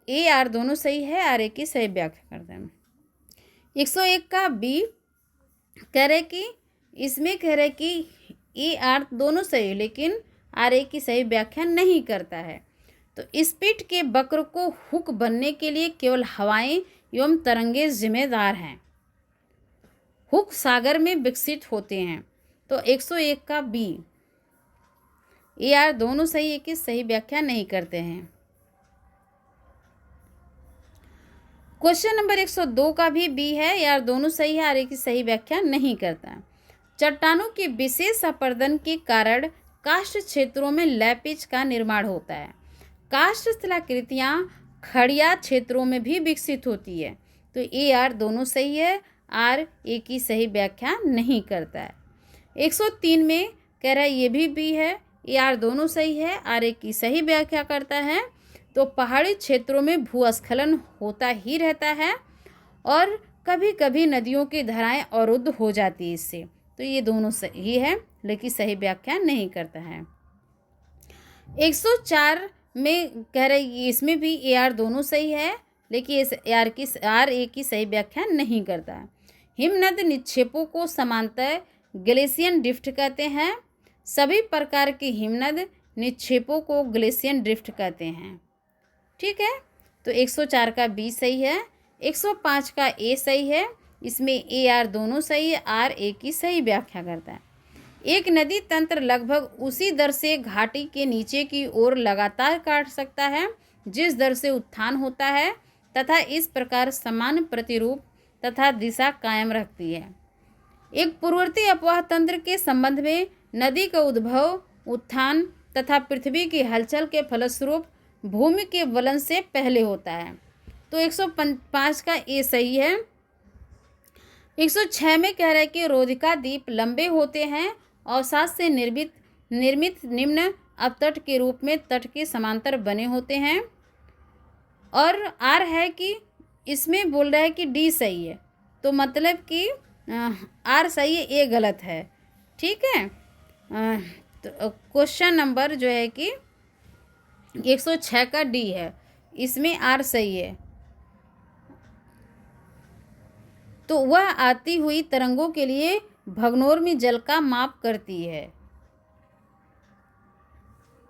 ए आर दोनों सही है, आर ए की सही व्याख्या करते हैं। 101 का बी कह रहे कि इसमें कह रहे कि ए आर दोनों सही है, लेकिन आर ए की सही व्याख्या नहीं करता है। तो स्पीड के वक्र को हुक बनने के लिए केवल हवाएं एवं तरंगे जिम्मेदार हैं। हुक सागर में विकसित होते हैं। तो 101 का बी, ए आर दोनों सही है कि सही व्याख्या नहीं करते हैं। क्वेश्चन नंबर 102 का भी बी है, ए आर दोनों सही है, आर ए की सही व्याख्या नहीं करता है। चट्टानों के विशेष अपरदन के कारण काष्ठ क्षेत्रों में लैपिज का निर्माण होता है। काष्ठ स्थलाकृतियाँ खड़िया क्षेत्रों में भी विकसित होती है। तो ए आर दोनों सही है, आर ए की सही व्याख्या नहीं करता है। 103 में कह रहा है ये भी बी है, ए आर दोनों सही है, आर ए की सही व्याख्या करता है। तो पहाड़ी क्षेत्रों में भूस्खलन होता ही रहता है और कभी कभी नदियों की धाराएं अवरुद्ध हो जाती है इससे। तो ये दोनों सही है, लेकिन सही व्याख्या नहीं करता है। 104 में कह रहे इसमें भी ए आर दोनों सही है, लेकिन इस आर ए की सही व्याख्या नहीं करता है। हिमनद निक्षेपों को समांतर ग्लेशियन ड्रिफ्ट कहते हैं। सभी प्रकार के हिमनद निक्षेपों को ग्लेशियन ड्रिफ्ट कहते हैं। ठीक है, तो 104 का बी सही है। 105 का ए सही है, इसमें ए आर दोनों सही है, आर ए की सही व्याख्या करता है। एक नदी तंत्र लगभग उसी दर से घाटी के नीचे की ओर लगातार काट सकता है जिस दर से उत्थान होता है, तथा इस प्रकार समान प्रतिरूप तथा दिशा कायम रखती है। एक पूर्ववर्ती अपवाह तंत्र के संबंध में नदी का उद्भव, उत्थान तथा पृथ्वी की हलचल के फलस्वरूप भूमि के वलन से पहले होता है। तो 105 का ए सही है। 106 में कह रहा है कि रोधिका द्वीप लंबे होते हैं और साथ से निर्मित निम्न अपतट के रूप में तट के समांतर बने होते हैं। और आर है कि इसमें बोल रहा है कि डी सही है, तो मतलब कि आर सही है, ए गलत है। ठीक है, तो क्वेश्चन नंबर जो है कि 106 का डी है, इसमें आर सही है। तो वह आती हुई तरंगों के लिए भगनोर जल का माप करती है।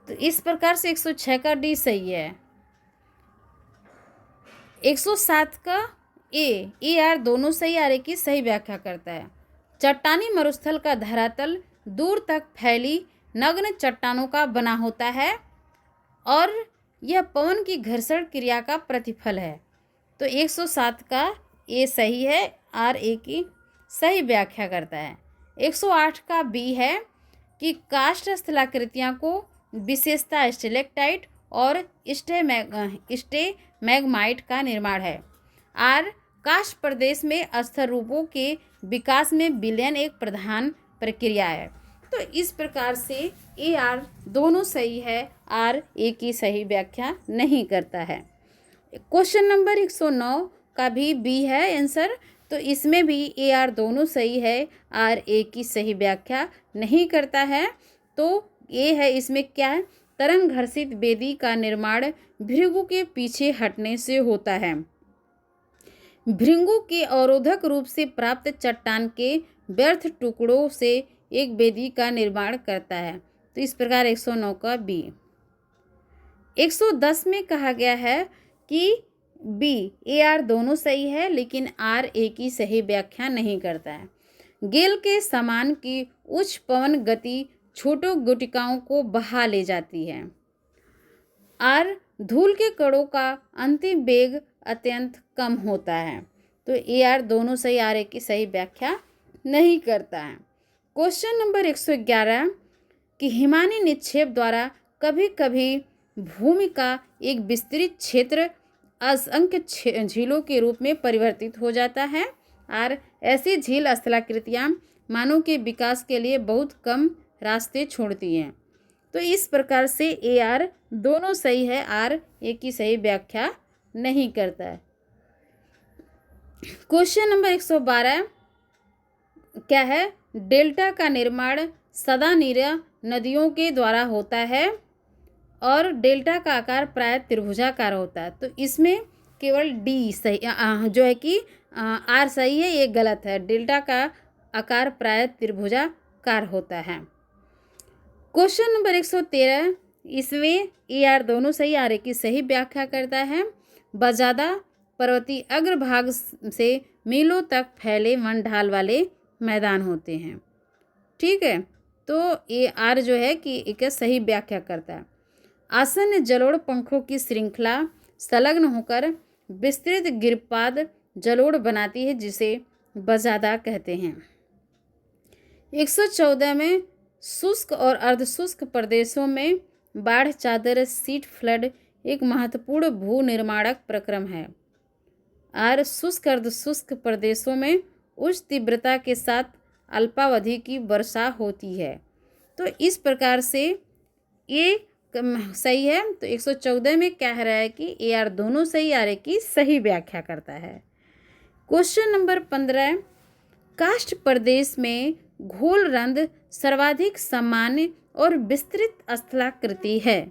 तो इस प्रकार से 106 का डी सही है। 107 का ए आर दोनों सही, आर ए की सही व्याख्या करता है। चट्टानी मरुस्थल का धरातल दूर तक फैली नग्न चट्टानों का बना होता है और यह पवन की घर्षण क्रिया का प्रतिफल है। तो 107 का ए सही है, आर ए की सही व्याख्या करता है। 108 का बी है कि काष्ठ स्थलाकृतियाँ को विशेषता स्टेलेक्टाइट और स्टेमैग्माइट का निर्माण है। आर काष्ठ प्रदेश में स्थिर रूपों के विकास में विलयन एक प्रधान प्रक्रिया है। तो इस प्रकार से ए आर दोनों सही है, आर ए की सही व्याख्या नहीं करता है। क्वेश्चन नंबर 109 का भी बी है आंसर। तो इसमें भी ए आर दोनों सही है, आर ए की सही व्याख्या नहीं करता है। तो ए है इसमें क्या है, तरंग घर्षित बेदी का निर्माण भृगु के पीछे हटने से होता है। भृगु के अवरोधक रूप से प्राप्त चट्टान के व्यर्थ टुकड़ों से एक बेदी का निर्माण करता है। तो इस प्रकार 109 का बी। 110 में कहा गया है कि बी ए आर दोनों सही है, लेकिन आर ए की सही व्याख्या नहीं करता है। गेल के समान की उच्च पवन गति छोटों गुटिकाओं को बहा ले जाती है। आर धूल के कणों का अंतिम वेग अत्यंत कम होता है। तो ए आर दोनों सही, आर ए की सही व्याख्या नहीं करता है। क्वेश्चन नंबर 111 कि हिमानी निक्षेप द्वारा कभी कभी भूमि का एक विस्तृत क्षेत्र असंख्य झीलों के रूप में परिवर्तित हो जाता है। और ऐसी झील स्थलाकृतियाँ मानव के विकास के लिए बहुत कम रास्ते छोड़ती हैं। तो इस प्रकार से ए आर दोनों सही है, आर ए की सही व्याख्या नहीं करता है। क्वेश्चन नंबर 112 क्या है, डेल्टा का निर्माण सदानीरा नदियों के द्वारा होता है और डेल्टा का आकार प्राय त्रिभुजाकार होता है। तो इसमें केवल डी सही जो है कि आर सही है, ये गलत है। डेल्टा का आकार प्राय त्रिभुजाकार होता है। क्वेश्चन नंबर 113 इसमें ए आर दोनों सही, आर ए की सही व्याख्या करता है। बजादा पर्वतीय अग्रभाग से मीलों तक फैले वन ढाल वाले मैदान होते हैं। ठीक है, तो ए आर जो है कि एक सही व्याख्या करता है। आसन्न जलोढ़ पंखों की श्रृंखला संलग्न होकर विस्तृत गिरपाद जलोढ़ बनाती है, जिसे बजादा कहते हैं। 114 में शुष्क और अर्धशुष्क प्रदेशों में बाढ़ चादर सीट फ्लड एक महत्वपूर्ण भू निर्माणक प्रक्रम है। और शुष्क अर्धशुष्क प्रदेशों में उच्च तीव्रता के साथ अल्पावधि की वर्षा होती है। तो इस प्रकार से ये सही है। तो 114 में कह रहा है कि ए आर दोनों सही, आर ए की सही व्याख्या करता है। क्वेश्चन नंबर 15 काष्ठ प्रदेश में घोलरंध्र सर्वाधिक सामान्य और विस्तृत स्थलाकृति है।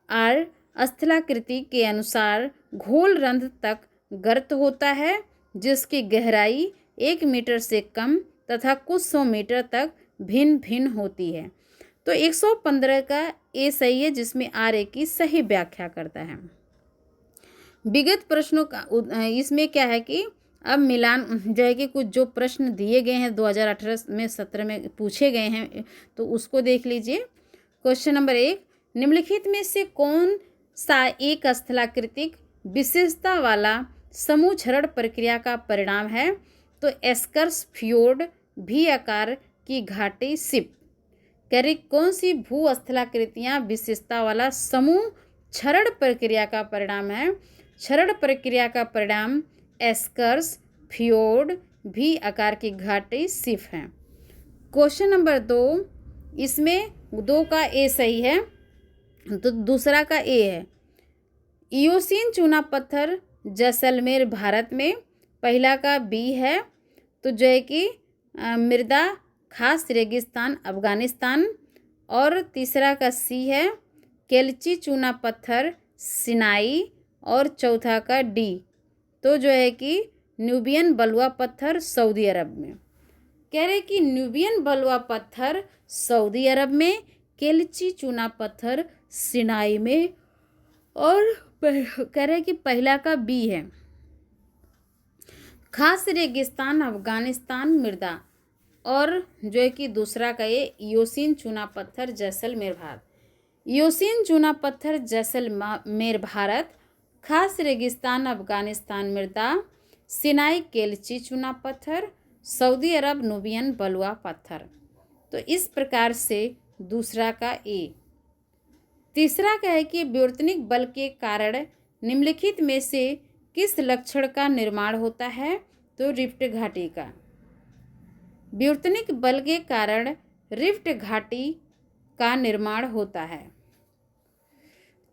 और स्थलाकृति के अनुसार घोलरंध्र तक गर्त होता है, जिसकी गहराई 1 मीटर से कम तथा कुछ 100 मीटर तक भिन्न भिन्न होती है। तो 115 का ए सही है, जिसमें आर ए की सही व्याख्या करता है। विगत प्रश्नों का इसमें क्या है कि अब मिलान जो है कि कुछ जो प्रश्न दिए गए हैं 2018 में 17 में पूछे गए हैं, तो उसको देख लीजिए। क्वेश्चन नंबर 1 निम्नलिखित में से कौन सा एक स्थलाकृतिक विशेषता वाला समूह क्षरण प्रक्रिया का परिणाम है। तो एस्कर्स फ्योर्ड भी आकार की घाटी सिप करी कौन सी भू स्थलाकृतियाँ विशेषता वाला समूह क्षरण प्रक्रिया का परिणाम है। क्षरण प्रक्रिया का परिणाम एस्कर्स फ्योर्ड भी आकार की घाटी सिप है। क्वेश्चन नंबर 2 इसमें 2 का ए सही है, तो दूसरा का ए है। इयोसीन चूना पत्थर जैसलमेर भारत में। पहला का बी है, तो जो है कि मृदा खास रेगिस्तान अफगानिस्तान। और तीसरा का सी है केल्ची चूना पत्थर सिनाई। और चौथा का डी, तो जो है कि न्यूबियन बलुआ पत्थर सऊदी अरब में। कह रहे कि न्यूबियन बलुआ पत्थर सऊदी अरब में, केल्ची चूना पत्थर सिनाई में, और कह रहे कि पहला का बी है। खास रेगिस्तान अफगानिस्तान मृदा, और जो है कि दूसरा का ये योसिन चूना पत्थर जैसलमेर भारत। योसिन चूना पत्थर जैसलमेर भारत, खास रेगिस्तान अफगानिस्तान मृदा, सिनाई केल्ची चूना पत्थर, सऊदी अरब न्यूबियन बलुआ पत्थर। तो इस प्रकार से दूसरा का ए। तीसरा का है कि व्युत्पन्निक बल के कारण निम्नलिखित में से किस लक्षण का निर्माण होता है? तो रिफ्ट घाटी का। व्युत्पन्निक बल के कारण रिफ्ट घाटी का निर्माण होता है।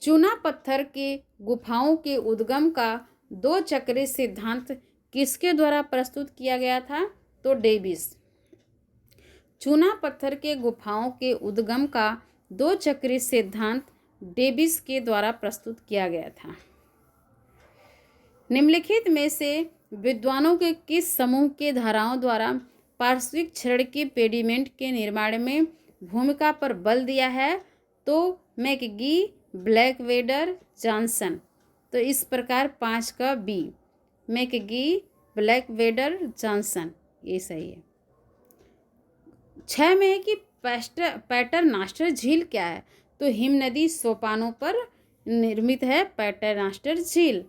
चूना पत्थर के गुफाओं के उद्गम का दो चक्रीय सिद्धांत किसके द्वारा प्रस्तुत किया गया था? तो डेविस। चूना पत्थर के गुफाओं के उद्गम का दो चक्रीय सिद्धांत डेविस के द्वारा प्रस्तुत किया गया था। निम्नलिखित में से विद्वानों के किस समूह के धाराओं द्वारा पार्श्विक क्षरण के पेडिमेंट के निर्माण में भूमिका पर बल दिया है? तो मैकगी, ब्लैकवेडर, जॉनसन। तो इस प्रकार 5 का बी, मैकगी, ब्लैकवेडर, जॉनसन, ये सही है। 6 में है कि पैटरनास्टर झील क्या है? तो हिमनदी सोपानों पर निर्मित है पैटरनास्टर झील।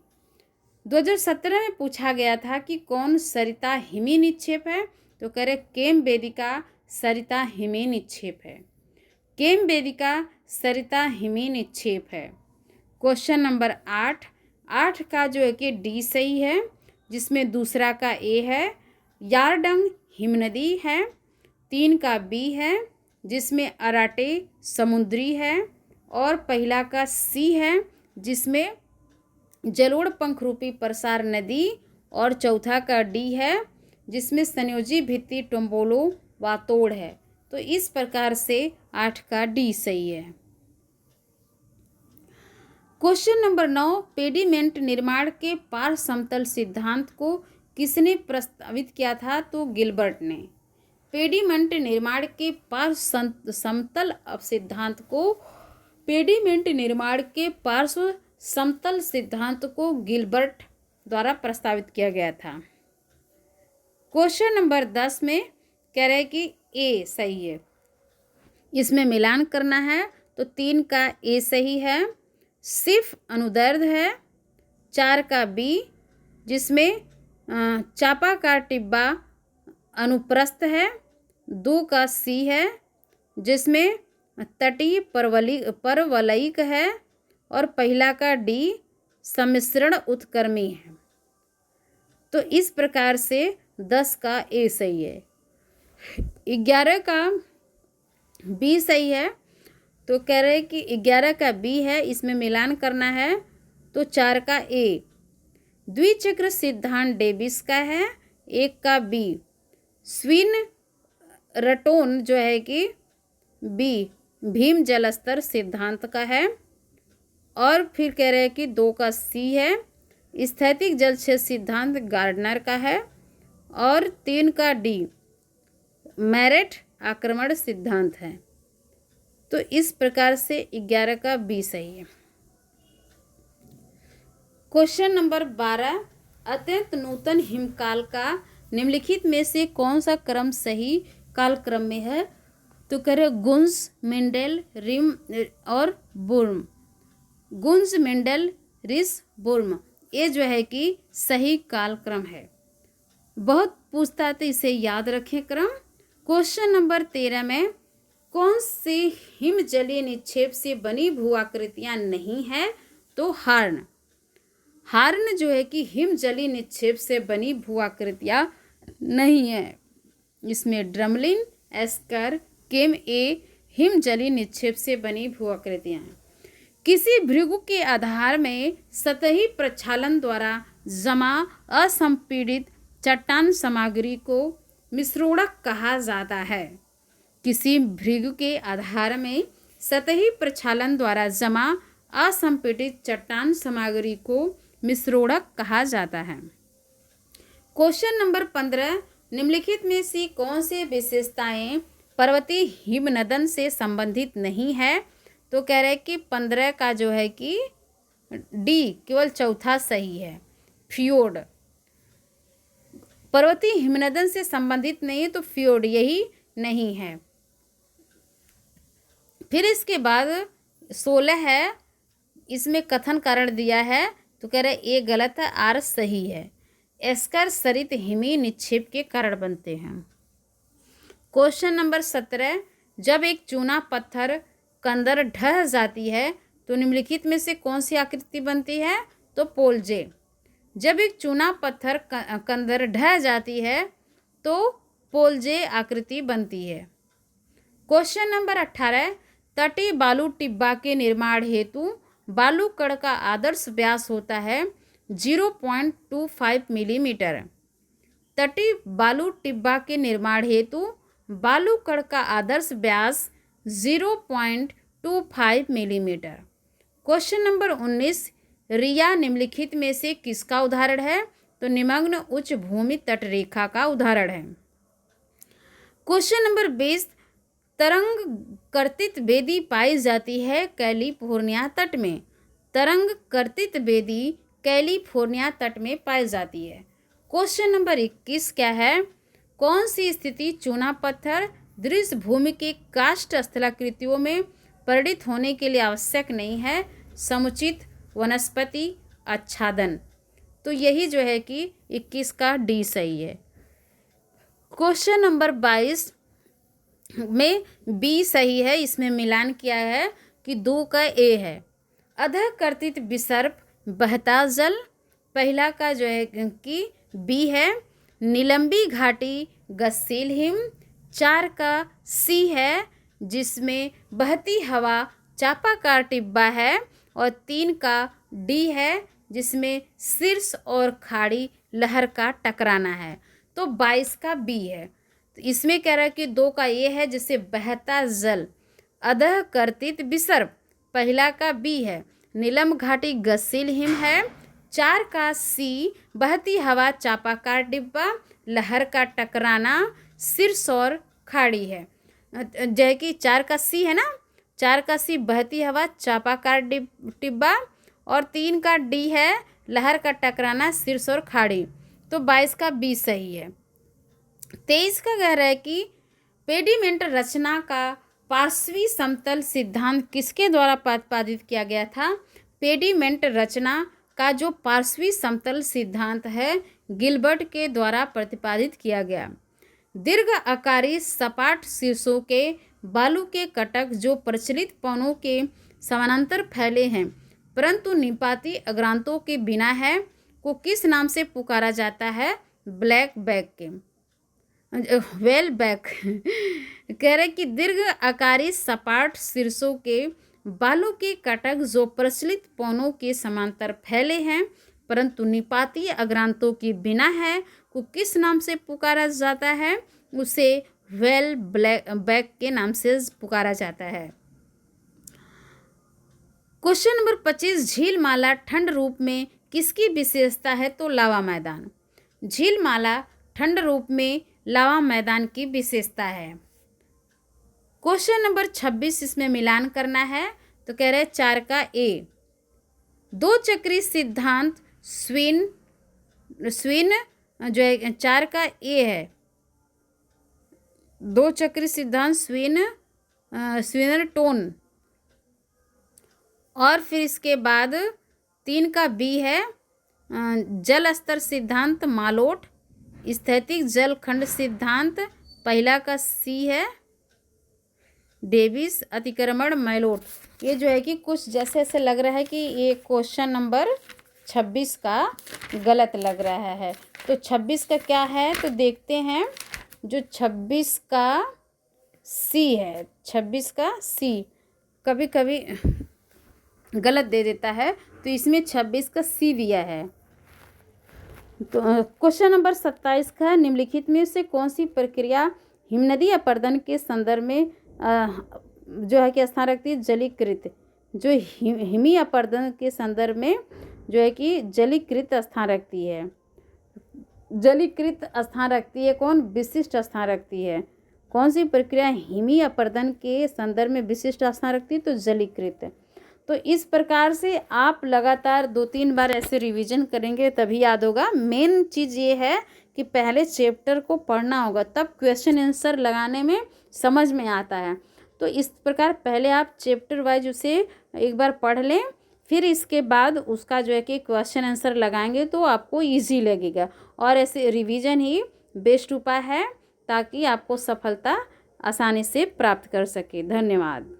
2017 में पूछा गया था कि कौन सरिता हिमी निक्षेप है? तो कह रहे केम वेदिका सरिता हिमी निक्षेप है। केम वेदिका सरिता हिमी निक्षेप है। क्वेश्चन नंबर 8 का जो है कि डी सही है, जिसमें दूसरा का ए है। यारडंग हिमनदी है। 3 का बी है, जिसमें अराटे समुद्री है, और पहला का सी है, जिसमें जलोढ़ पंख रूपी प्रसार नदी, और चौथा का डी है, जिसमें संयोजी भित्ति टोम्बोलो वातोड़ है। तो इस प्रकार से 8 का डी सही है। क्वेश्चन नंबर 9, पेडिमेंट निर्माण के पार्श्व समतल सिद्धांत को किसने प्रस्तावित किया था? तो गिलबर्ट ने। पेडिमेंट निर्माण के पार्श्व समतल सिद्धांत को पेडिमेंट निर्माण के पार्श्व समतल सिद्धांत को गिलबर्ट द्वारा प्रस्तावित किया गया था। क्वेश्चन नंबर 10 में कह रहे हैं कि ए सही है, इसमें मिलान करना है। तो 3 का ए सही है। सिर्फ अनुदैर्ध्य है। 4 का बी, जिसमें चापा का टिब्बा अनुप्रस्थ है। 2 का सी है, जिसमें तटीय परवलयिक है, और पहला का डी सम्मिश्रण उत्क्रमी है। तो इस प्रकार से 10 का ए सही है। 11 का बी सही है। तो कह रहे हैं कि 11 का बी है, इसमें मिलान करना है। तो 4 का ए। द्विचक्र सिद्धांत डेविस का है। 1 का बी स्विन रटोन जो है कि बी भीम जलस्तर सिद्धांत का है। और फिर कह रहे हैं कि 2 का सी है, स्थैतिक जल क्षेत्र सिद्धांत गार्डनर का है। और 3 का डी मैरेट आक्रमण सिद्धांत है। तो इस प्रकार से 11 का बी सही है। क्वेश्चन नंबर 12, अत्यंत नूतन हिमकाल का निम्नलिखित में से कौन सा क्रम सही कालक्रम में है? तो कह रहे गुंज, मेंडेल, रिम और बुर्म। गुंज, मेंडेल, रिस, बुर्म, ये जो है कि सही कालक्रम है। बहुत पूछता है तो इसे याद रखें क्रम। क्वेश्चन नंबर 13 में कौन से हिमजलीय निक्षेप से बनी भूआकृतियां नहीं है? तो हार्न। हार्न जो है कि हिमजलीय निक्षेप से बनी भूआकृतियां नहीं है। इसमें ड्रमलिन, एस्कर, केम ए हिमजलीय निक्षेप से बनी भूआकृतियां हैं। किसी भृगु के आधार में सतही प्रक्षालन द्वारा जमा असंपीड़ित चट्टान सामग्री को मिश्रोड़क कहा जाता है। किसी भृगु के आधार में सतही प्रक्षालन द्वारा जमा असंपीड़ित चट्टान सामग्री को मिश्रोड़क कहा जाता है। क्वेश्चन नंबर 15, निम्नलिखित में से कौन से विशेषताएं पर्वतीय हिमनदन से संबंधित नहीं है? तो कह रहे हैं कि 15 का जो है कि डी केवल चौथा सही है। फ्योर्ड पर्वतीय हिमनदन से संबंधित नहीं है, तो फ्योर्ड यही नहीं है। फिर इसके बाद 16 है, इसमें कथन कारण दिया है, तो कह रहे ए गलत है, आर सही है। एस्कर सरित हिमी निक्षेप के कारण बनते हैं। क्वेश्चन नंबर 17, जब एक चूना पत्थर कंदर ढह जाती है तो निम्नलिखित में से कौन सी आकृति बनती है? तो पोलजे। जब एक चूना पत्थर कंदर ढह जाती है तो पोलजे आकृति बनती है। क्वेश्चन नंबर 18, तटीय बालू टिब्बा के निर्माण हेतु बालू कण का आदर्श व्यास होता है 0.25 मिलीमीटर। तटीय बालू टिब्बा के निर्माण हेतु बालू कण का आदर्श व्यास 0.25 मिलीमीटर। क्वेश्चन नंबर 19, रिया निम्नलिखित में से किसका उदाहरण है? तो निमग्न उच्च भूमि तटरेखा का उदाहरण है। क्वेश्चन नंबर 20, तरंग कर्तित बेदी पाई जाती है कैलिफोर्निया तट में। तरंग कर्तित बेदी कैलिफोर्निया तट में पाई जाती है। क्वेश्चन नंबर 21 क्या है? कौन सी स्थिति चूना पत्थर दृश्य भूमि के काष्ठ स्थलाकृतियों में परिणित होने के लिए आवश्यक नहीं है? समुचित वनस्पति आच्छादन। तो यही जो है कि 21 का डी सही है। क्वेश्चन नंबर 22 में बी सही है, इसमें मिलान किया है कि 2 का ए है। अधः कर्तित विसर्प बहता जल, पहला का जो है कि बी है। नीलंबी घाटी गस्सील हिम, 4 का सी है जिसमें बहती हवा चापाकार टिब्बा है, और 3 का डी है जिसमें शीर्ष और खाड़ी लहर का टकराना है। तो 22 का बी है। तो इसमें कह रहा है कि 2 का ए है जिससे बहता जल। अधः कर्तित विसर्प, पहला का बी है। नीलम घाटी गस्सील हिम है। 4 का सी बहती हवा चापाकार डिब्बा, लहर का टकराना, शीर्ष और खाड़ी है। जय कि 4 का सी है ना, 4 का सी बहती हवा चापाकार डिब्बा, और 3 का डी है लहर का टकराना, शीर्ष और खाड़ी। तो 22 का बी सही है। 23 का कह रहा है कि पेडिमेंट रचना का पार्श्वी समतल सिद्धांत किसके द्वारा प्रतिपादित किया गया था? पेडिमेंट रचना का जो पार्श्वी समतल सिद्धांत है गिलबर्ट के द्वारा प्रतिपादित किया गया। दीर्घ आकारी सपाट शीर्षों के बालू के कटक जो प्रचलित पौनों के समानांतर फैले हैं परंतु निपाती अग्रांतों के बिना है को किस नाम से पुकारा जाता है? ब्लैक बैक के वेल बैक कह रहे कि दीर्घ आकारी सपाट शीर्षों के बालू के कटक जो प्रचलित पौनों के समांतर फैले हैं परंतु निपाती अग्रांतों के बिना है को किस नाम से पुकारा जाता है? उसे वेल बैक के नाम से पुकारा जाता है। क्वेश्चन नंबर 25, झीलमाला ठंड रूप में किसकी विशेषता है? तो लावा मैदान। झीलमाला ठंड रूप में लावा मैदान की विशेषता है। क्वेश्चन नंबर 26, इसमें मिलान करना है, तो कह रहे 4 का ए। 2 चक्री सिद्धांत स्विन जो है 4 का ए है। 2 चक्री सिद्धांत स्विनरटोन, और फिर इसके बाद 3 का बी है। जल स्तर सिद्धांत मालोट। स्थैतिक जल खंड सिद्धांत, पहला का सी है डेविस। अतिक्रमण मैलोट। ये जो है कि कुछ जैसे ऐसे लग रहा है कि ये क्वेश्चन नंबर 26 का गलत लग रहा है। तो 26 का क्या है तो देखते हैं। जो 26 का सी है, 26 का सी कभी कभी गलत दे देता है, तो इसमें 26 का सी दिया है। तो क्वेश्चन नंबर 27 का निम्नलिखित में से कौन सी प्रक्रिया हिमनदी अपर्दन के संदर्भ में जो है कि स्थान रखती है? जलीकृत। जो हिमी अपर्दन के संदर्भ में जो है कि जलीकृत स्थान रखती है। जलीकृत स्थान रखती है? कौन विशिष्ट स्थान रखती है? कौन सी प्रक्रिया हिमी अपर्दन के संदर्भ में विशिष्ट स्थान रखती है? तो जलीकृत। तो इस प्रकार से आप लगातार 2-3 बार ऐसे रिवीजन करेंगे तभी याद होगा। मेन चीज़ ये है कि पहले चैप्टर को पढ़ना होगा, तब क्वेश्चन आंसर लगाने में समझ में आता है। तो इस प्रकार पहले आप चैप्टर वाइज उसे एक बार पढ़ लें, फिर इसके बाद उसका जो है कि क्वेश्चन आंसर लगाएंगे तो आपको ईजी लगेगा। और ऐसे रिवीजन ही बेस्ट उपाय है ताकि आपको सफलता आसानी से प्राप्त कर सके। धन्यवाद।